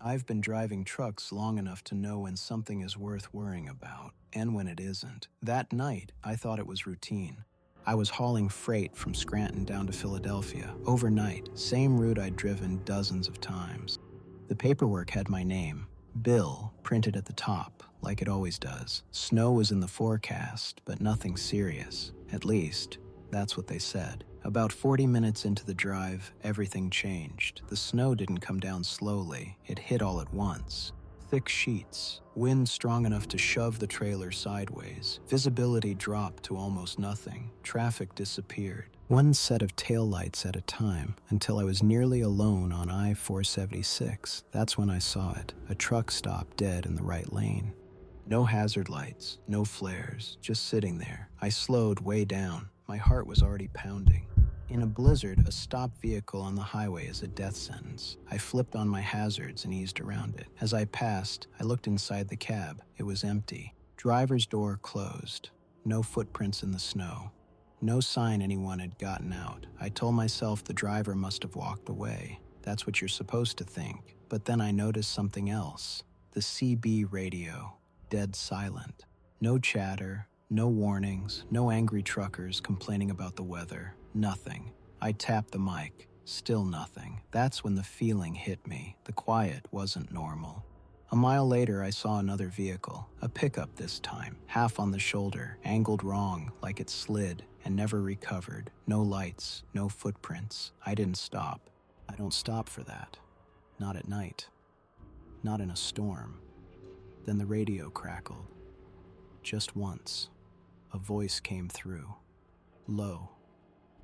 I've been driving trucks long enough to know when something is worth worrying about and when it isn't. That night, I thought it was routine. I was hauling freight from Scranton down to Philadelphia, overnight, same route I'd driven dozens of times. The paperwork had my name, Bill, printed at the top, like it always does. Snow was in the forecast, but nothing serious. At least, that's what they said. About 40 minutes into the drive, everything changed. The snow didn't come down slowly, it hit all at once. Thick sheets, wind strong enough to shove the trailer sideways. Visibility dropped to almost nothing. Traffic disappeared. One set of taillights at a time, until I was nearly alone on I-476. That's when I saw it. A truck stopped dead in the right lane. No hazard lights, no flares, just sitting there. I slowed way down. My heart was already pounding. In a blizzard, a stopped vehicle on the highway is a death sentence. I flipped on my hazards and eased around it. As I passed, I looked inside the cab. It was empty. Driver's door closed. No footprints in the snow. No sign anyone had gotten out. I told myself the driver must have walked away. That's what you're supposed to think. But then I noticed something else. The CB radio. Dead silent. No chatter, no warnings, no angry truckers complaining about the weather. Nothing. I tapped the mic. Still nothing. That's when the feeling hit me. The quiet wasn't normal. A mile later, I saw another vehicle. A pickup this time. Half on the shoulder, angled wrong, like it slid, and never recovered. No lights, no footprints. I didn't stop. I don't stop for that. Not at night. Not in a storm. Then the radio crackled. Just once, a voice came through. Low.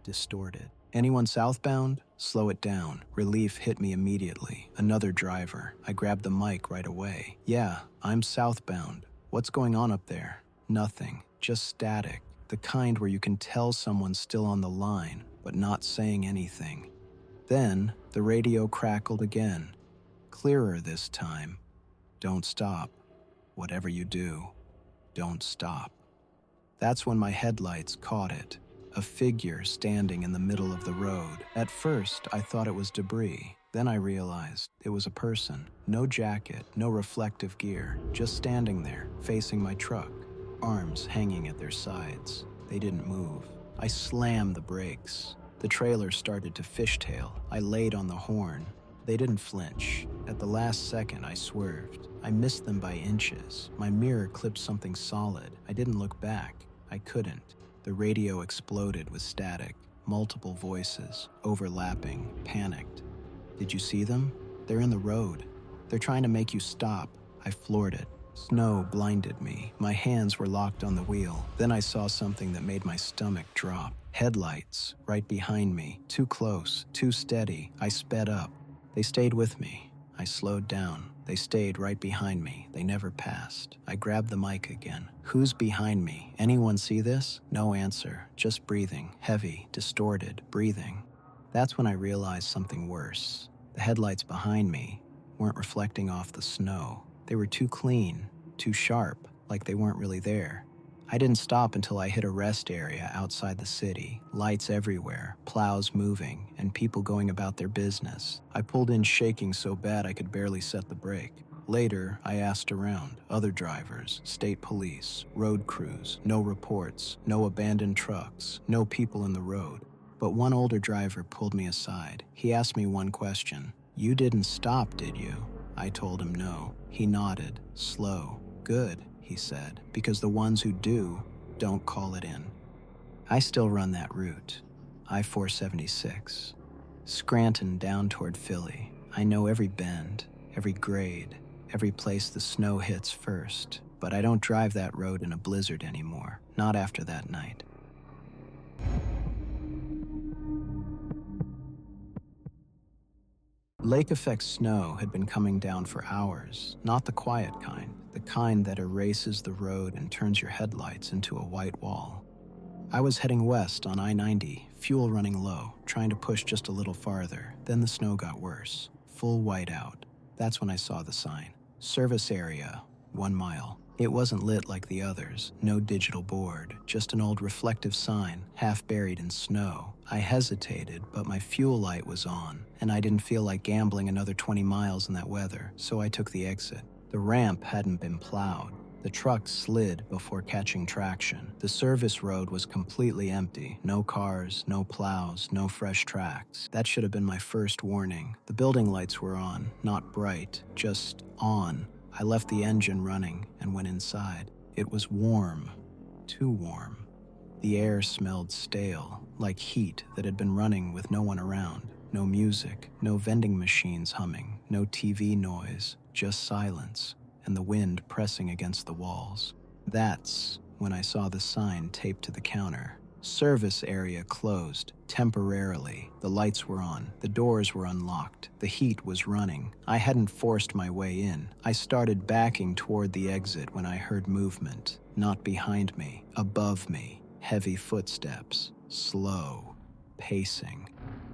Distorted. Anyone southbound? Slow it down. Relief hit me immediately. Another driver. I grabbed the mic right away. Yeah, I'm southbound. What's going on up there? Nothing. Just static. The kind where you can tell someone's still on the line, but not saying anything. Then, the radio crackled again. Clearer this time. Don't stop. Whatever you do, don't stop. That's when my headlights caught it. A figure standing in the middle of the road. At first, I thought it was debris. Then I realized it was a person. No jacket, no reflective gear, just standing there, facing my truck, arms hanging at their sides. They didn't move. I slammed the brakes. The trailer started to fishtail. I laid on the horn. They didn't flinch. At the last second, I swerved. I missed them by inches. My mirror clipped something solid. I didn't look back. I couldn't. The radio exploded with static. Multiple voices, overlapping, panicked. Did you see them? They're in the road. They're trying to make you stop. I floored it. Snow blinded me. My hands were locked on the wheel. Then I saw something that made my stomach drop. Headlights, right behind me. Too close, too steady. I sped up. They stayed with me. I slowed down. They stayed right behind me. They never passed. I grabbed the mic again. Who's behind me? Anyone see this? No answer. Just breathing. Heavy, distorted, breathing. That's when I realized something worse. The headlights behind me weren't reflecting off the snow. They were too clean, too sharp, like they weren't really there. I didn't stop until I hit a rest area outside the city. Lights everywhere, plows moving, and people going about their business. I pulled in shaking so bad I could barely set the brake. Later, I asked around. Other drivers, state police, road crews. No reports, no abandoned trucks, no people in the road. But one older driver pulled me aside. He asked me one question. "You didn't stop, did you?" I told him no. He nodded, slow. "Good," he said, "because the ones who do don't call it in." I still run that route, I-476. Scranton down toward Philly. I know every bend, every grade, every place the snow hits first, but I don't drive that road in a blizzard anymore, not after that night. Lake-effect snow had been coming down for hours, not the quiet kind, the kind that erases the road and turns your headlights into a white wall. I was heading west on I-90, fuel running low, trying to push just a little farther. Then the snow got worse, full whiteout. That's when I saw the sign. Service area, 1 mile. It wasn't lit like the others, no digital board, just an old reflective sign, half buried in snow. I hesitated, but my fuel light was on, and I didn't feel like gambling another 20 miles in that weather, so I took the exit. The ramp hadn't been plowed. The truck slid before catching traction. The service road was completely empty. No cars, no plows, no fresh tracks. That should have been my first warning. The building lights were on, not bright, just on. I left the engine running and went inside. It was warm, too warm. The air smelled stale, like heat that had been running with no one around. No music, no vending machines humming, no TV noise, just silence, and the wind pressing against the walls. That's when I saw the sign taped to the counter. Service area closed, temporarily. The lights were on, the doors were unlocked, the heat was running. I hadn't forced my way in. I started backing toward the exit when I heard movement. Not behind me, above me. Heavy footsteps, slow, pacing.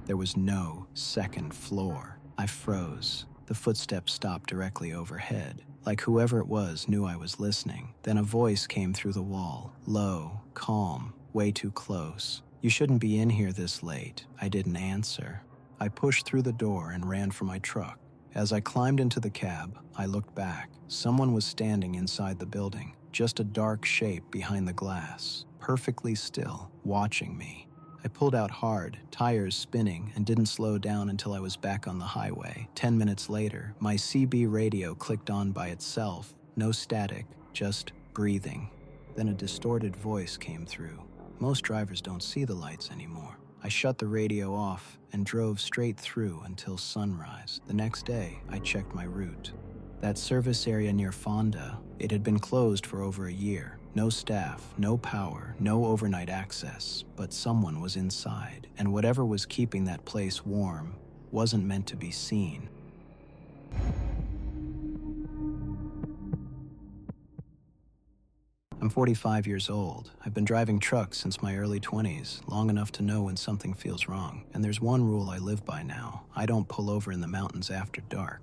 There was no second floor. I froze. The footsteps stopped directly overhead, like whoever it was knew I was listening. Then a voice came through the wall, low, calm, way too close. "You shouldn't be in here this late." I didn't answer. I pushed through the door and ran for my truck. As I climbed into the cab, I looked back. Someone was standing inside the building, just a dark shape behind the glass, perfectly still, watching me. I pulled out hard, tires spinning, and didn't slow down until I was back on the highway. 10 minutes later, my CB radio clicked on by itself. No static, just breathing. Then a distorted voice came through. Most drivers don't see the lights anymore. I shut the radio off and drove straight through until sunrise. The next day, I checked my route. That service area near Fonda, it had been closed for over a year. No staff, no power, no overnight access, but someone was inside, and whatever was keeping that place warm wasn't meant to be seen. I'm 45 years old. I've been driving trucks since my early 20s, long enough to know when something feels wrong. And there's one rule I live by now. I don't pull over in the mountains after dark.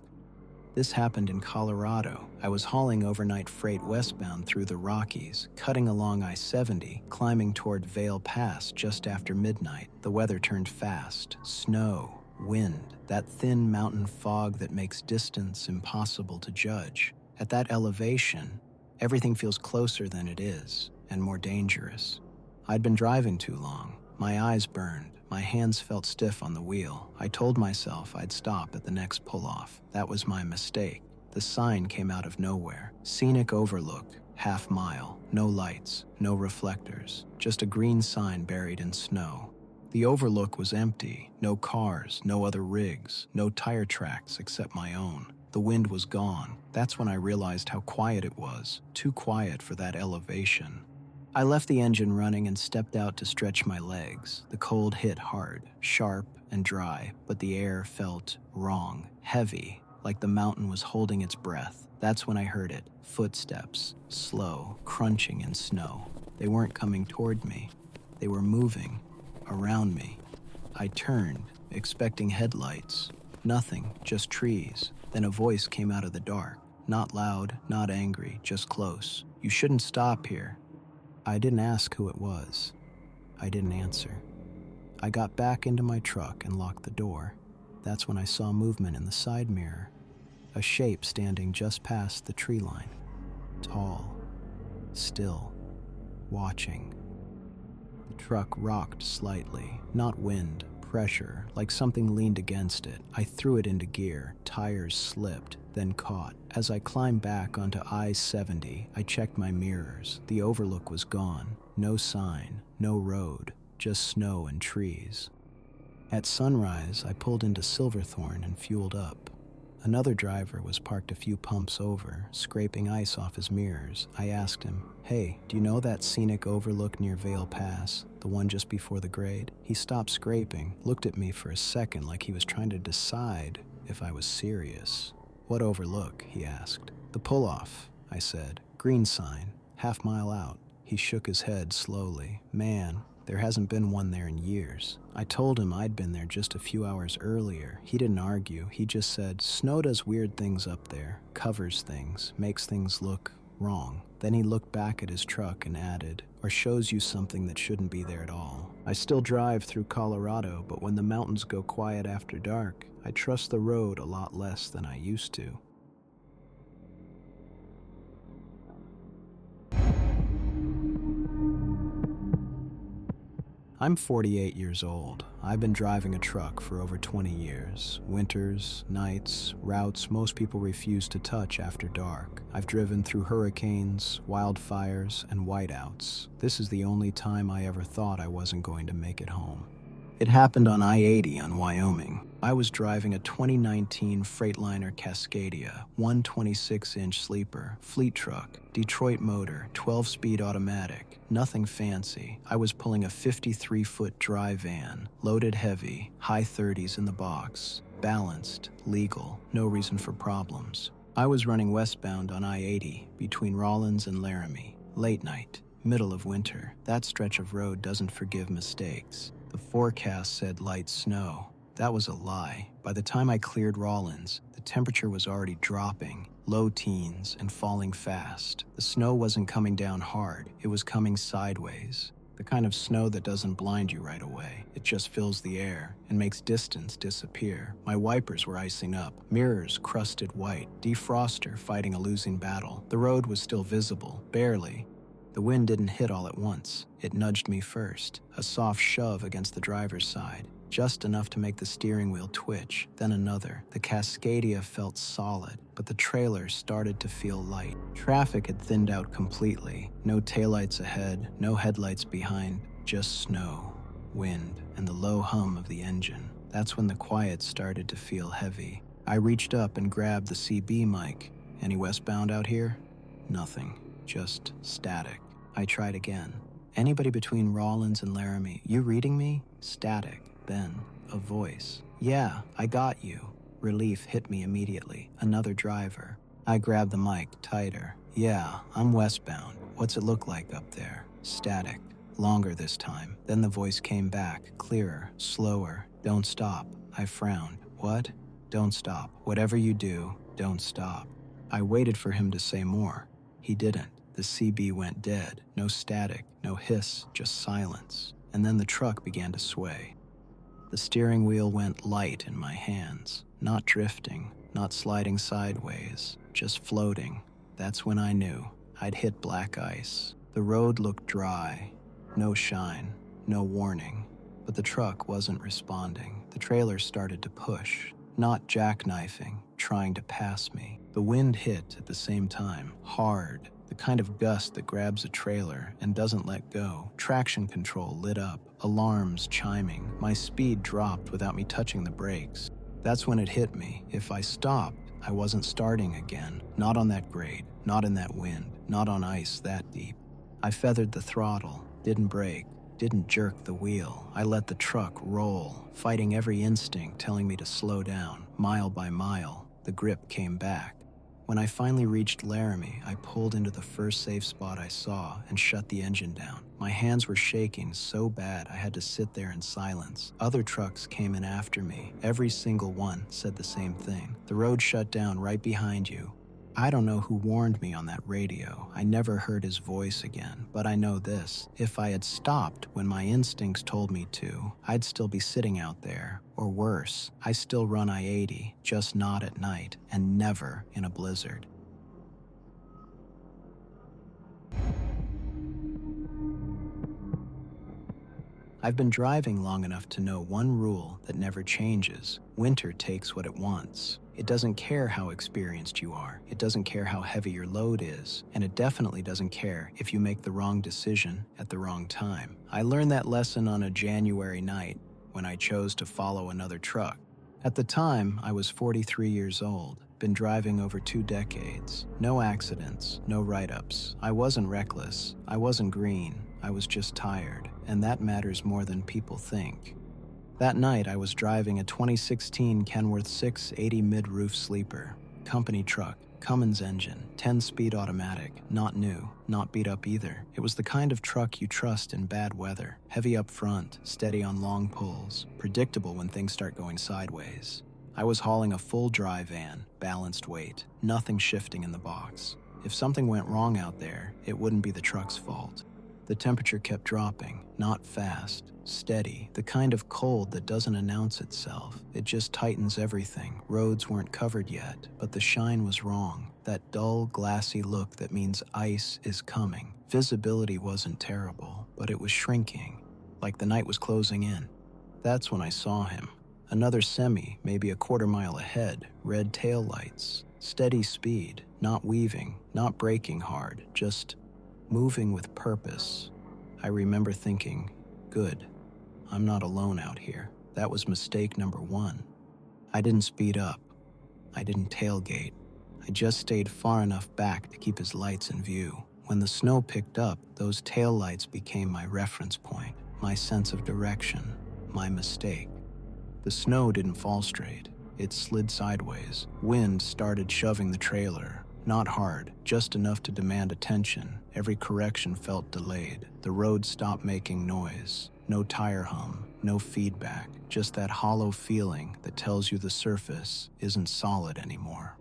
This happened in Colorado. I was hauling overnight freight westbound through the Rockies, cutting along I-70, climbing toward Vail Pass just after midnight. The weather turned fast. Snow, wind, that thin mountain fog that makes distance impossible to judge. At that elevation, everything feels closer than it is, and more dangerous. I'd been driving too long. My eyes burned. My hands felt stiff on the wheel. I told myself I'd stop at the next pull-off. That was my mistake. The sign came out of nowhere. Scenic overlook, half mile, no lights, no reflectors, just a green sign buried in snow. The overlook was empty. No cars, no other rigs, no tire tracks except my own. The wind was gone. That's when I realized how quiet it was. Too quiet for that elevation. I left the engine running and stepped out to stretch my legs. The cold hit hard, sharp and dry, but the air felt wrong, heavy, like the mountain was holding its breath. That's when I heard it. Footsteps, slow, crunching in snow. They weren't coming toward me. They were moving around me. I turned, expecting headlights. Nothing, just trees. Then a voice came out of the dark. Not loud, not angry, just close. "You shouldn't stop here." I didn't ask who it was. I didn't answer. I got back into my truck and locked the door. That's when I saw movement in the side mirror. A shape standing just past the tree line. Tall, still, watching. The truck rocked slightly, not wind, pressure, like something leaned against it. I threw it into gear. Tires slipped, then caught. As I climbed back onto I-70, I checked my mirrors. The overlook was gone. No sign, no road, just snow and trees. At sunrise, I pulled into Silverthorne and fueled up. Another driver was parked a few pumps over, scraping ice off his mirrors. I asked him, "Hey, do you know that scenic overlook near Vail Pass, the one just before the grade?" He stopped scraping, looked at me for a second like he was trying to decide if I was serious. "What overlook?" he asked. "The pull-off," I said. "Green sign, half mile out." He shook his head slowly. "Man, there hasn't been one there in years." I told him I'd been there just a few hours earlier. He didn't argue. He just said, "Snow does weird things up there, covers things, makes things look Wrong. Then he looked back at his truck and added, or shows you something that shouldn't be there at all. I still drive through Colorado, but when the mountains go quiet after dark, I trust the road a lot less than I used to. I'm 48 years old. I've been driving a truck for over 20 years. Winters, nights, routes most people refuse to touch after dark. I've driven through hurricanes, wildfires, and whiteouts. This is the only time I ever thought I wasn't going to make it home. It happened on I-80 in Wyoming. I was driving a 2019 Freightliner Cascadia, 126-inch sleeper, fleet truck, Detroit motor, 12-speed automatic, nothing fancy. I was pulling a 53-foot dry van, loaded heavy, high 30s in the box, balanced, legal, no reason for problems. I was running westbound on I-80 between Rawlins and Laramie, late night, middle of winter. That stretch of road doesn't forgive mistakes. The forecast said light snow. That was a lie. By the time I cleared Rawlins, the temperature was already dropping, low teens and falling fast. The snow wasn't coming down hard, it was coming sideways. The kind of snow that doesn't blind you right away. It just fills the air and makes distance disappear. My wipers were icing up, mirrors crusted white, defroster fighting a losing battle. The road was still visible, barely. The wind didn't hit all at once. It nudged me first, a soft shove against the driver's side, just enough to make the steering wheel twitch, then another. The Cascadia felt solid, but the trailer started to feel light. Traffic had thinned out completely. No taillights ahead, no headlights behind, just snow, wind, and the low hum of the engine. That's when the quiet started to feel heavy. I reached up and grabbed the CB mic. Any westbound out here? Nothing, just static. I tried again. Anybody between Rawlins and Laramie, you reading me? Static. Then, a voice. Yeah, I got you. Relief hit me immediately. Another driver. I grabbed the mic tighter. Yeah, I'm westbound. What's it look like up there? Static. Longer this time. Then the voice came back, clearer, slower. Don't stop. I frowned. What? Don't stop. Whatever you do, don't stop. I waited for him to say more. He didn't. The CB went dead. No static, no hiss, just silence. And then the truck began to sway. The steering wheel went light in my hands. Not drifting, not sliding sideways, just floating. That's when I knew I'd hit black ice. The road looked dry. No shine, no warning. But the truck wasn't responding. The trailer started to push. Not jackknifing, trying to pass me. The wind hit at the same time, hard. The kind of gust that grabs a trailer and doesn't let go. Traction control lit up, alarms chiming. My speed dropped without me touching the brakes. That's when it hit me. If I stopped, I wasn't starting again. Not on that grade, not in that wind, not on ice that deep. I feathered the throttle, didn't brake, didn't jerk the wheel. I let the truck roll, fighting every instinct telling me to slow down. Mile by mile, the grip came back. When I finally reached Laramie, I pulled into the first safe spot I saw and shut the engine down. My hands were shaking so bad I had to sit there in silence. Other trucks came in after me. Every single one said the same thing. The road shut down right behind you. I don't know who warned me on that radio. I never heard his voice again, but I know this. If I had stopped when my instincts told me to, I'd still be sitting out there. Or worse, I still run I-80, just not at night, and never in a blizzard. I've been driving long enough to know one rule that never changes. Winter takes what it wants. It doesn't care how experienced you are. It doesn't care how heavy your load is. And it definitely doesn't care if you make the wrong decision at the wrong time. I learned that lesson on a January night when I chose to follow another truck. At the time, I was 43 years old. Been driving over 2 decades. No accidents, no write-ups. I wasn't reckless. I wasn't green. I was just tired. And that matters more than people think. That night, I was driving a 2016 Kenworth 680 mid-roof sleeper. Company truck, Cummins engine, 10-speed automatic, not new, not beat up either. It was the kind of truck you trust in bad weather. Heavy up front, steady on long pulls, predictable when things start going sideways. I was hauling a full dry van, balanced weight, nothing shifting in the box. If something went wrong out there, it wouldn't be the truck's fault. The temperature kept dropping, not fast, steady, the kind of cold that doesn't announce itself. It just tightens everything. Roads weren't covered yet, but the shine was wrong. That dull, glassy look that means ice is coming. Visibility wasn't terrible, but it was shrinking, like the night was closing in. That's when I saw him. Another semi, maybe a quarter mile ahead, red taillights, steady speed, not weaving, not braking hard, just moving with purpose. I remember thinking, good, I'm not alone out here. That was mistake number one. I didn't speed up. I didn't tailgate. I just stayed far enough back to keep his lights in view. When the snow picked up, those taillights became my reference point, my sense of direction, my mistake. The snow didn't fall straight. It slid sideways. Wind started shoving the trailer. Not hard, just enough to demand attention. Every correction felt delayed. The road stopped making noise. No tire hum, no feedback, just that hollow feeling that tells you the surface isn't solid anymore.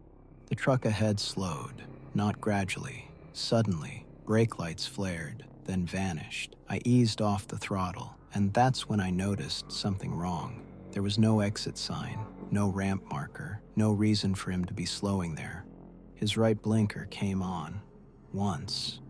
The truck ahead slowed, not gradually. Suddenly, brake lights flared, then vanished. I eased off the throttle, and that's when I noticed something wrong. There was no exit sign, no ramp marker, no reason for him to be slowing there. His right blinker came on, once.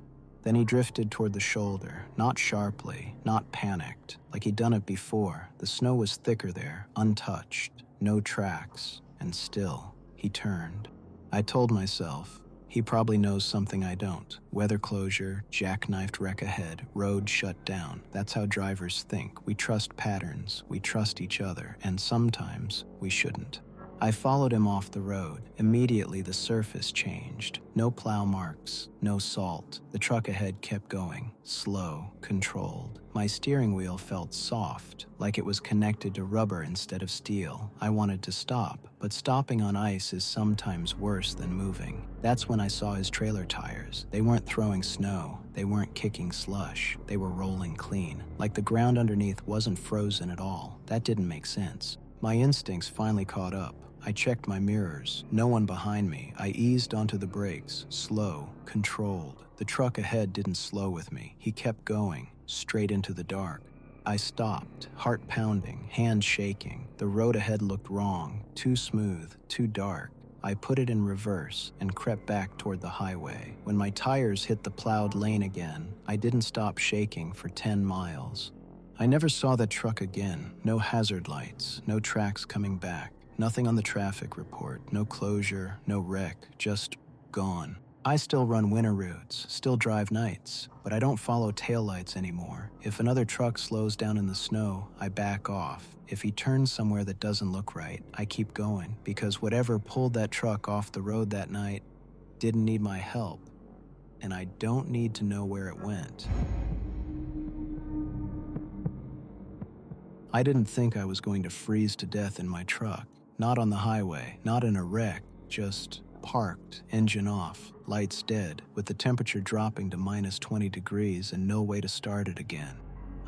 Then he drifted toward the shoulder, not sharply, not panicked, like he'd done it before. The snow was thicker there, untouched, no tracks, and still, he turned. I told myself, he probably knows something I don't. Weather closure, jackknifed wreck ahead, road shut down. That's how drivers think. We trust patterns, we trust each other, and sometimes we shouldn't. I followed him off the road. Immediately the surface changed. No plow marks, no salt. The truck ahead kept going, slow, controlled. My steering wheel felt soft, like it was connected to rubber instead of steel. I wanted to stop, but stopping on ice is sometimes worse than moving. That's when I saw his trailer tires. They weren't throwing snow. They weren't kicking slush. They were rolling clean, like the ground underneath wasn't frozen at all. That didn't make sense. My instincts finally caught up. I checked my mirrors. No one behind me. I eased onto the brakes, slow, controlled. The truck ahead didn't slow with me. He kept going, straight into the dark. I stopped, heart pounding, hands shaking. The road ahead looked wrong, too smooth, too dark. I put it in reverse and crept back toward the highway. When my tires hit the plowed lane again, I didn't stop shaking for 10 miles. I never saw that truck again. No hazard lights, no tracks coming back. Nothing on the traffic report, no closure, no wreck, just gone. I still run winter routes, still drive nights, but I don't follow taillights anymore. If another truck slows down in the snow, I back off. If he turns somewhere that doesn't look right, I keep going, because whatever pulled that truck off the road that night didn't need my help, and I don't need to know where it went. I didn't think I was going to freeze to death in my truck. Not on the highway, not in a wreck, just parked, engine off, lights dead, with the temperature dropping to minus 20 degrees and no way to start it again.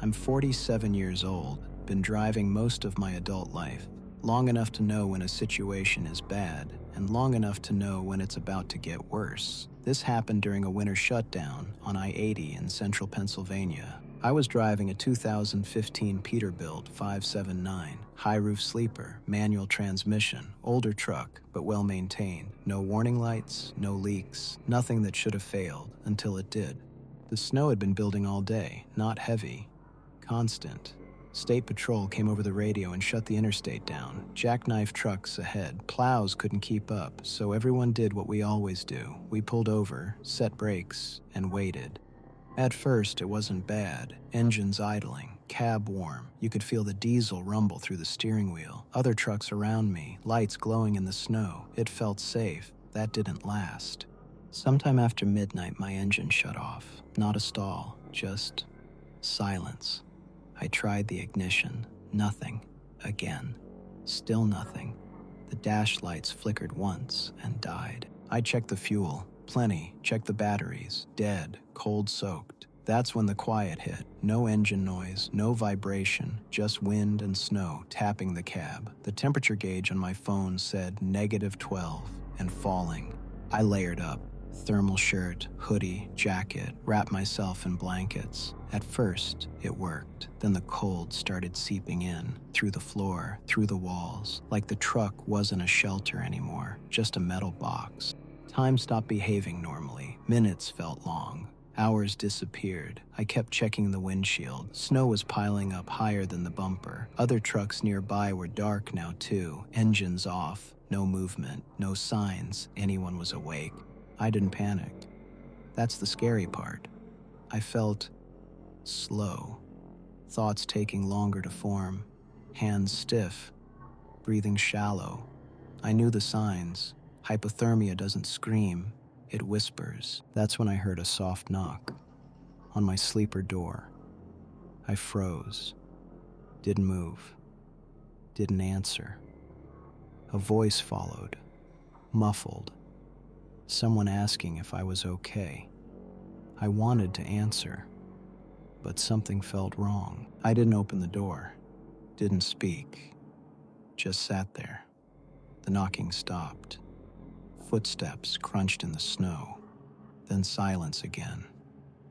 I'm 47 years old, been driving most of my adult life, long enough to know when a situation is bad, and long enough to know when it's about to get worse. This happened during a winter shutdown on I-80 in central Pennsylvania. I was driving a 2015 Peterbilt 579, high-roof sleeper, manual transmission, older truck, but well-maintained. No warning lights, no leaks, nothing that should have failed until it did. The snow had been building all day, not heavy, constant. State Patrol came over the radio and shut the interstate down. Jackknife trucks ahead. Plows couldn't keep up, so everyone did what we always do. We pulled over, set brakes, and waited. At first, it wasn't bad. Engines idling, cab warm. You could feel the diesel rumble through the steering wheel. Other trucks around me, lights glowing in the snow. It felt safe. That didn't last. Sometime after midnight, my engine shut off. Not a stall, just silence. I tried the ignition. Nothing. Again. Still nothing. The dash lights flickered once and died. I checked the fuel. Plenty. Checked the batteries. Dead. Cold-soaked. That's when the quiet hit. No engine noise, no vibration, just wind and snow tapping the cab. The temperature gauge on my phone said -12 and falling. I layered up. Thermal shirt, hoodie, jacket, wrapped myself in blankets. At first, it worked. Then the cold started seeping in, through the floor, through the walls, like the truck wasn't a shelter anymore, just a metal box. Time stopped behaving normally. Minutes felt long. Hours disappeared. I kept checking the windshield. Snow was piling up higher than the bumper. Other trucks nearby were dark now too, engines off. No movement, no signs anyone was awake. I didn't panic. That's the scary part. I felt slow, thoughts taking longer to form, hands stiff, breathing shallow. I knew the signs. Hypothermia doesn't scream, it whispers. That's when I heard a soft knock on my sleeper door. I froze, didn't move, didn't answer. A voice followed, muffled, someone asking if I was okay. I wanted to answer, but something felt wrong. I didn't open the door, didn't speak, just sat there. The knocking stopped. Footsteps crunched in the snow, then silence again.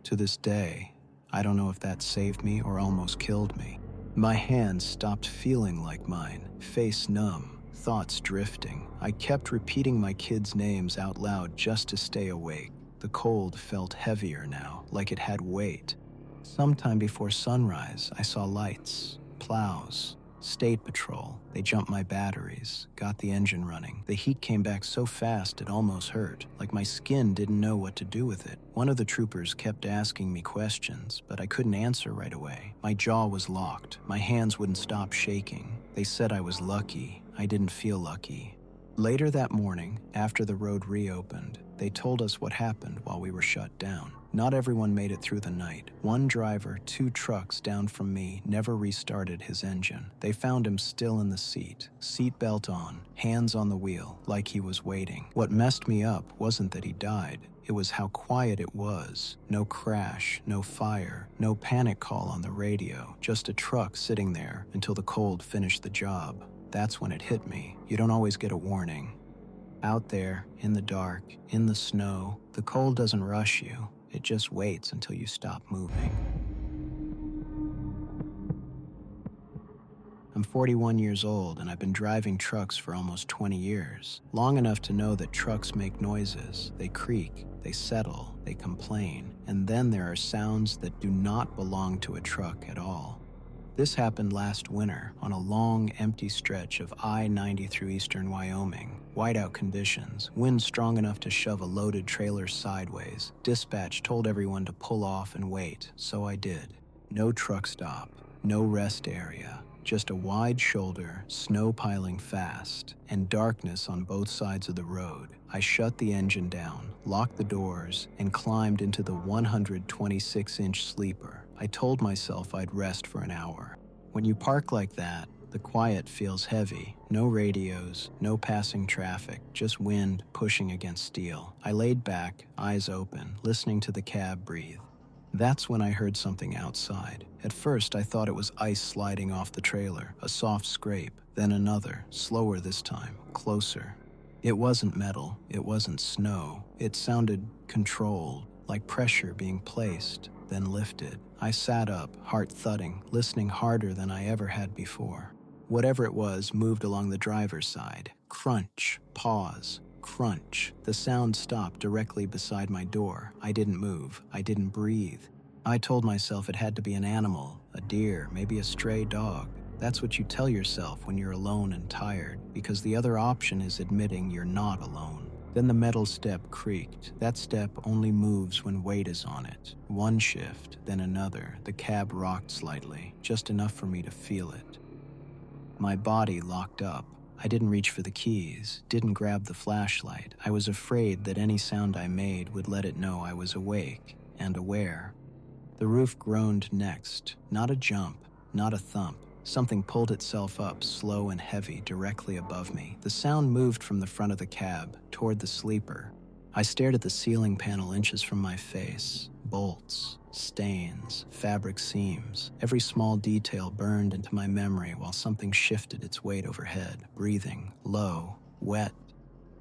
To this day, I don't know if that saved me or almost killed me. My hands stopped feeling like mine, face numb, thoughts drifting. I kept repeating my kids' names out loud just to stay awake. The cold felt heavier now, like it had weight. Sometime before sunrise, I saw lights, plows, state patrol. They jumped my batteries, got the engine running. The heat came back so fast it almost hurt, like my skin didn't know what to do with it. One of the troopers kept asking me questions, but I couldn't answer right away. My jaw was locked. My hands wouldn't stop shaking. They said I was lucky. I didn't feel lucky. Later that morning, after the road reopened, they told us what happened while we were shut down. Not everyone made it through the night. One driver, 2 trucks down from me, never restarted his engine. They found him still in the seat, seatbelt on, hands on the wheel, like he was waiting. What messed me up wasn't that he died. It was how quiet it was. No crash, no fire, no panic call on the radio, just a truck sitting there until the cold finished the job. That's when it hit me. You don't always get a warning. Out there, in the dark, in the snow, the cold doesn't rush you. It just waits until you stop moving. I'm 41 years old and I've been driving trucks for almost 20 years. Long enough to know that trucks make noises. They creak, they settle, they complain. And then there are sounds that do not belong to a truck at all. This happened last winter on a long, empty stretch of I-90 through eastern Wyoming. Whiteout conditions, wind strong enough to shove a loaded trailer sideways. Dispatch told everyone to pull off and wait, so I did. No truck stop, no rest area, just a wide shoulder, snow piling fast, and darkness on both sides of the road. I shut the engine down, locked the doors, and climbed into the 126-inch sleeper. I told myself I'd rest for an hour. When you park like that, the quiet feels heavy. No radios, no passing traffic, just wind pushing against steel. I laid back, eyes open, listening to the cab breathe. That's when I heard something outside. At first, I thought it was ice sliding off the trailer, a soft scrape, then another, slower this time, closer. It wasn't metal, it wasn't snow. It sounded controlled, like pressure being placed, then lifted. I sat up, heart thudding, listening harder than I ever had before. Whatever it was moved along the driver's side. Crunch, pause, crunch. The sound stopped directly beside my door. I didn't move. I didn't breathe. I told myself it had to be an animal, a deer, maybe a stray dog. That's what you tell yourself when you're alone and tired, because the other option is admitting you're not alone. Then the metal step creaked. That step only moves when weight is on it. One shift, then another. The cab rocked slightly, just enough for me to feel it. My body locked up. I didn't reach for the keys, didn't grab the flashlight. I was afraid that any sound I made would let it know I was awake and aware. The roof groaned next. Not a jump, not a thump. Something pulled itself up, slow and heavy, directly above me. The sound moved from the front of the cab, toward the sleeper. I stared at the ceiling panel inches from my face. Bolts, stains, fabric seams. Every small detail burned into my memory while something shifted its weight overhead, breathing, low, wet.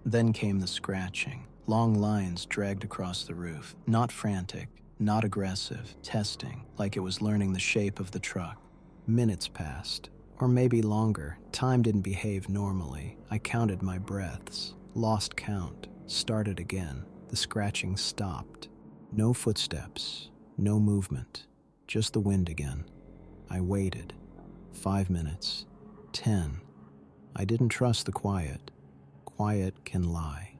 Then came the scratching, Long lines dragged across the roof, not frantic, not aggressive, testing, like it was learning the shape of the truck. Minutes passed, or maybe longer. Time didn't behave normally. I counted my breaths, lost count, started again. The scratching stopped. No footsteps, no movement, just the wind again. I waited. 5 minutes, 10. I didn't trust the quiet. Quiet can lie.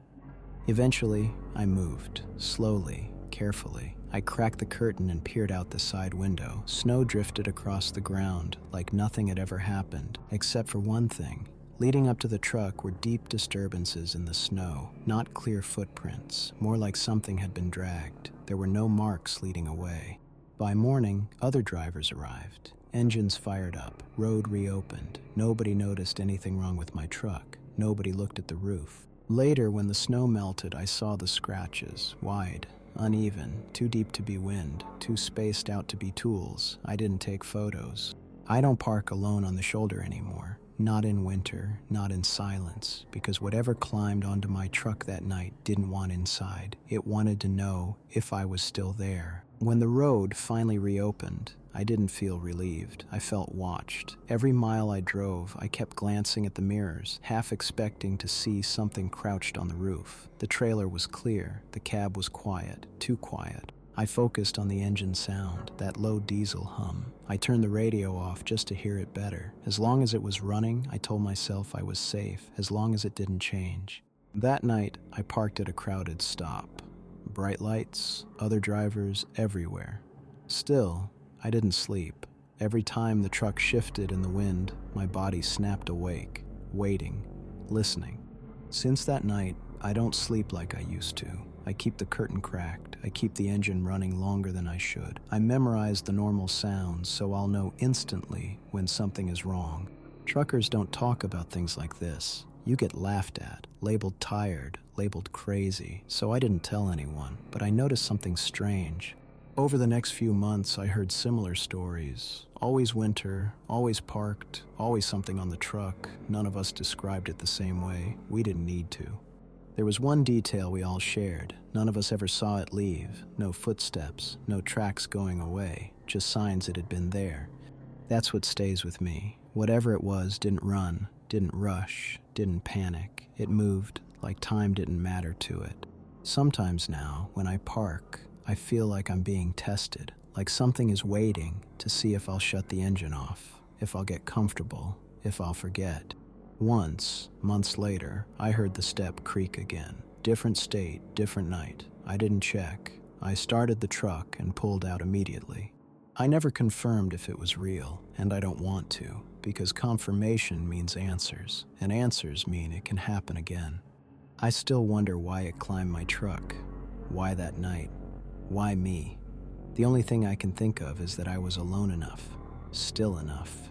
Eventually, I moved, slowly, carefully. I cracked the curtain and peered out the side window. Snow drifted across the ground like nothing had ever happened, except for one thing. Leading up to the truck were deep disturbances in the snow, not clear footprints, more like something had been dragged. There were no marks leading away. By morning, other drivers arrived. Engines fired up, road reopened. Nobody noticed anything wrong with my truck. Nobody looked at the roof. Later, when the snow melted, I saw the scratches, wide, uneven, too deep to be wind, too spaced out to be tools. I didn't take photos. I don't park alone on the shoulder anymore. Not in winter, not in silence, because whatever climbed onto my truck that night didn't want inside. It wanted to know if I was still there. When the road finally reopened, I didn't feel relieved. I felt watched. Every mile I drove, I kept glancing at the mirrors, half expecting to see something crouched on the roof. The trailer was clear. The cab was quiet, too quiet. I focused on the engine sound, that low diesel hum. I turned the radio off just to hear it better. As long as it was running, I told myself I was safe, as long as it didn't change. That night, I parked at a crowded stop. Bright lights, other drivers everywhere. Still, I didn't sleep. Every time the truck shifted in the wind, my body snapped awake, waiting, listening. Since that night, I don't sleep like I used to. I keep the curtain cracked. I keep the engine running longer than I should. I memorize the normal sounds so I'll know instantly when something is wrong. Truckers don't talk about things like this. You get laughed at, labeled tired, labeled crazy, so I didn't tell anyone, but I noticed something strange. Over the next few months, I heard similar stories. Always winter, always parked, always something on the truck. None of us described it the same way. We didn't need to. There was one detail we all shared. None of us ever saw it leave. No footsteps, no tracks going away, just signs it had been there. That's what stays with me. Whatever it was didn't run, didn't rush, didn't panic. It moved like time didn't matter to it. Sometimes now, when I park, I feel like I'm being tested, like something is waiting to see if I'll shut the engine off, if I'll get comfortable, if I'll forget. Once, months later, I heard the step creak again. Different state, different night. I didn't check. I started the truck and pulled out immediately. I never confirmed if it was real, and I don't want to, because confirmation means answers, and answers mean it can happen again. I still wonder why it climbed my truck. Why that night? Why me? The only thing I can think of is that I was alone enough, still enough.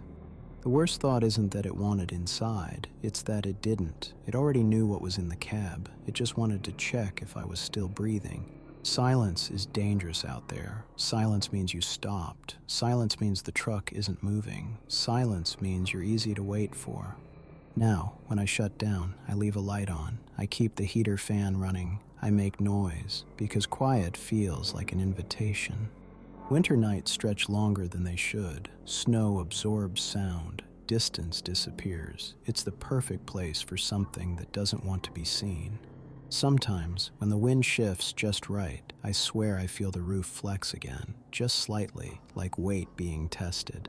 The worst thought isn't that it wanted inside, it's that it didn't. It already knew what was in the cab. It just wanted to check if I was still breathing. Silence is dangerous out there. Silence means you stopped. Silence means the truck isn't moving. Silence means you're easy to wait for. Now, when I shut down, I leave a light on. I keep the heater fan running. I make noise, because quiet feels like an invitation. Winter nights stretch longer than they should. Snow absorbs sound. Distance disappears. It's the perfect place for something that doesn't want to be seen. Sometimes, when the wind shifts just right, I swear I feel the roof flex again, just slightly, like weight being tested.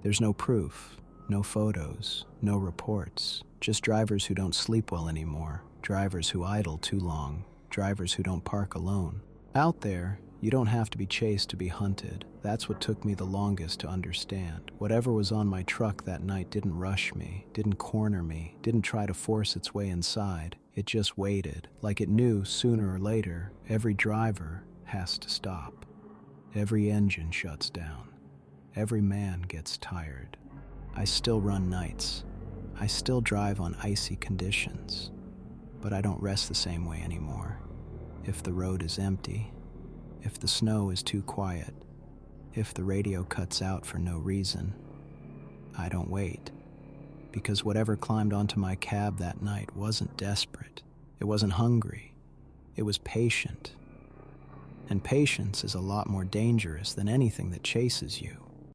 There's no proof, no photos, no reports, just drivers who don't sleep well anymore, drivers who idle too long, drivers who don't park alone. Out there, you don't have to be chased to be hunted. That's what took me the longest to understand. Whatever was on my truck that night didn't rush me, didn't corner me, didn't try to force its way inside. It just waited, like it knew sooner or later every driver has to stop. Every engine shuts down. Every man gets tired. I still run nights. I still drive on icy conditions. But I don't rest the same way anymore. If the road is empty, if the snow is too quiet, if the radio cuts out for no reason, I don't wait. Because whatever climbed onto my cab that night wasn't desperate. It wasn't hungry. It was patient. And patience is a lot more dangerous than anything that chases you.